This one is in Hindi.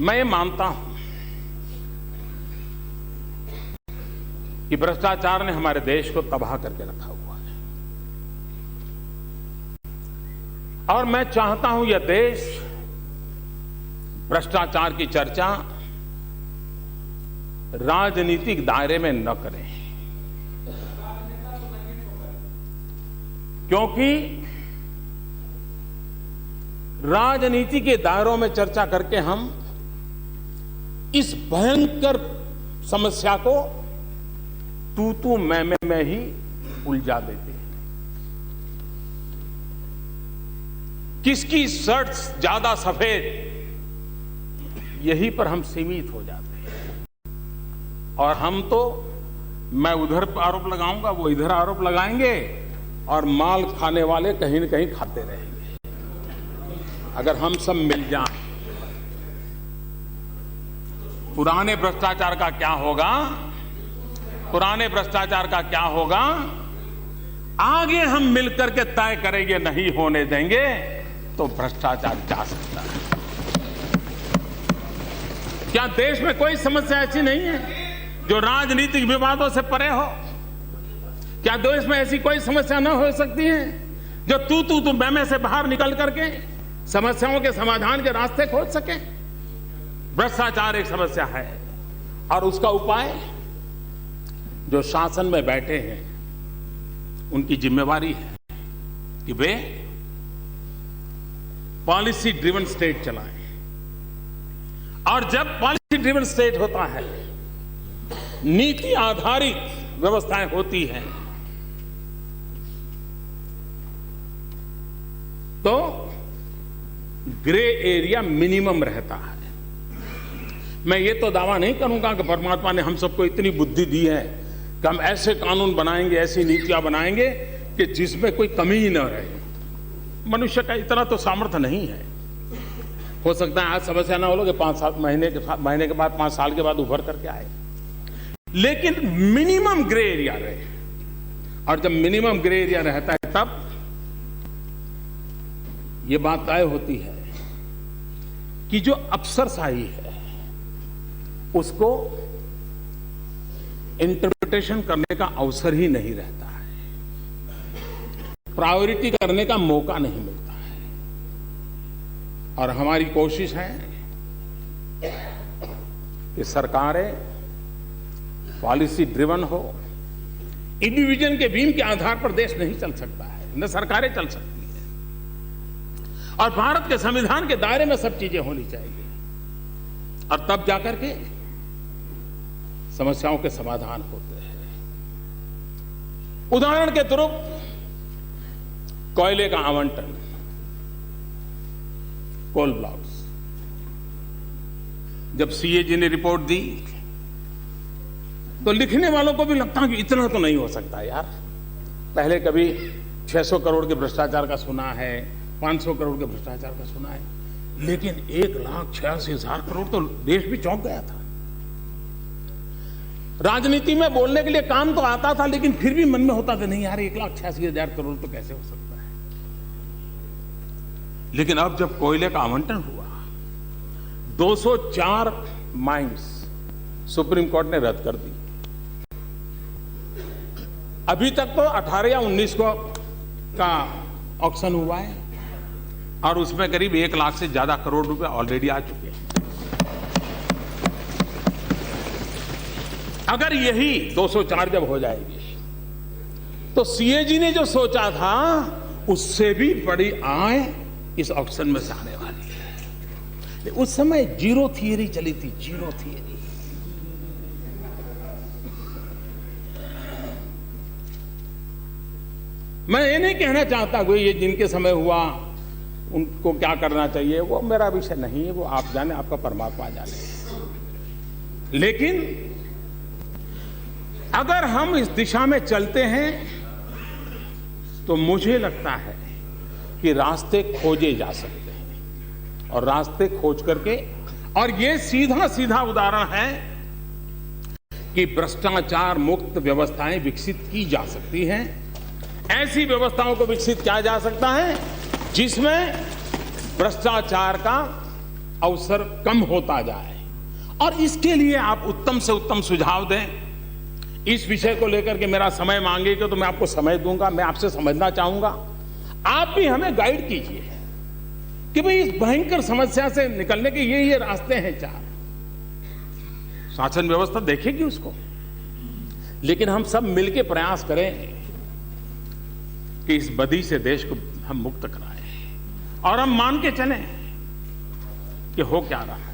मैं ये मानता हूं कि भ्रष्टाचार ने हमारे देश को तबाह करके रखा हुआ है और मैं चाहता हूं यह देश भ्रष्टाचार की चर्चा राजनीतिक दायरे में न करें, क्योंकि राजनीति के दायरों में चर्चा करके हम इस भयंकर समस्या को तू मैं ही उलझा देते हैं। किसकी शर्ट ज्यादा सफेद, यही पर हम सीमित हो जाते हैं और हम तो मैं उधर आरोप लगाऊंगा, वो इधर आरोप लगाएंगे और माल खाने वाले कहीं न कहीं खाते रहेंगे। अगर हम सब मिल जाएं, पुराने भ्रष्टाचार का क्या होगा, पुराने भ्रष्टाचार का क्या होगा, आगे हम मिलकर के तय करेंगे, नहीं होने देंगे तो भ्रष्टाचार जा सकता है। क्या देश में कोई समस्या ऐसी नहीं है जो राजनीतिक विवादों से परे हो? क्या देश में ऐसी कोई समस्या न हो सकती है जो तू मैं से बाहर निकल करके समस्याओं के समाधान के रास्ते खोज सके? भ्रष्टाचार एक समस्या है और उसका उपाय जो शासन में बैठे हैं उनकी जिम्मेवारी है कि वे पॉलिसी ड्रिवन स्टेट चलाएं। और जब पॉलिसी ड्रिवन स्टेट होता है, नीति आधारित व्यवस्थाएं होती हैं, तो ग्रे एरिया मिनिमम रहता है। मैं ये तो दावा नहीं करूंगा कि परमात्मा ने हम सबको इतनी बुद्धि दी है कि हम ऐसे कानून बनाएंगे, ऐसी नीतियां बनाएंगे कि जिसमें कोई कमी ही न रहे। मनुष्य का इतना तो सामर्थ्य नहीं है। हो सकता है आज समस्या ना हो कि 5 महीने के बाद 5 साल के बाद उभर करके आए, लेकिन मिनिमम ग्रे एरिया रहे। और जब मिनिमम ग्रे एरिया रहता है तब ये बात तय होती है कि जो अफसरशाही है उसको इंटरप्रिटेशन करने का अवसर ही नहीं रहता है, प्रायोरिटी करने का मौका नहीं मिलता है। और हमारी कोशिश है कि सरकारें पॉलिसी ड्रिवन हो। इंडिविजुअल के बीम के आधार पर देश नहीं चल सकता है, न सरकारें चल सकती है। और भारत के संविधान के दायरे में सब चीजें होनी चाहिए और तब जाकर के समस्याओं के समाधान होते हैं। उदाहरण के स्वरूप कोयले का आवंटन, कोल ब्लॉक्स, जब सीएजी ने रिपोर्ट दी तो लिखने वालों को भी लगता कि इतना तो नहीं हो सकता यार। पहले कभी 600 करोड़ के भ्रष्टाचार का सुना है, 500 करोड़ के भ्रष्टाचार का सुना है, लेकिन 1,86,000 करोड़ तो देश भी चौंक गया था। राजनीति में बोलने के लिए काम तो आता था, लेकिन फिर भी मन में होता था नहीं यार 1,86,000 करोड़ तो कैसे हो सकता है। लेकिन अब जब कोयले का आवंटन हुआ, 204 माइंस सुप्रीम कोर्ट ने रद्द कर दी। अभी तक तो 18 या 19 को का ऑक्शन हुआ है और उसमें करीब 1 लाख से ज्यादा करोड़ रुपए ऑलरेडी आ चुके हैं। अगर यही 204 जब हो जाएगी तो सीएजी ने जो सोचा था उससे भी बड़ी आय इस ऑक्शन में से आने वाली है। उस समय जीरो थियरी चली थी, जीरो थियरी। मैं ये नहीं कहना चाहता कोई ये जिनके समय हुआ उनको क्या करना चाहिए, वो मेरा विषय नहीं है, वो आप जाने, आपका परमात्मा जाने। लेकिन अगर हम इस दिशा में चलते हैं तो मुझे लगता है कि रास्ते खोजे जा सकते हैं और रास्ते खोज करके, और ये सीधा सीधा उदाहरण है कि भ्रष्टाचार मुक्त व्यवस्थाएं विकसित की जा सकती हैं। ऐसी व्यवस्थाओं को विकसित किया जा सकता है जिसमें भ्रष्टाचार का अवसर कम होता जाए, और इसके लिए आप उत्तम से उत्तम सुझाव दें। इस विषय को लेकर के मेरा समय मांगेगा तो मैं आपको समय दूंगा, मैं आपसे समझना चाहूंगा। आप भी हमें गाइड कीजिए कि भाई इस भयंकर समस्या से निकलने के ये रास्ते हैं 4। शासन व्यवस्था देखेगी उसको, लेकिन हम सब मिलकर प्रयास करें कि इस बदी से देश को हम मुक्त कराएं, और हम मान के चलें कि हो क्या रहा है।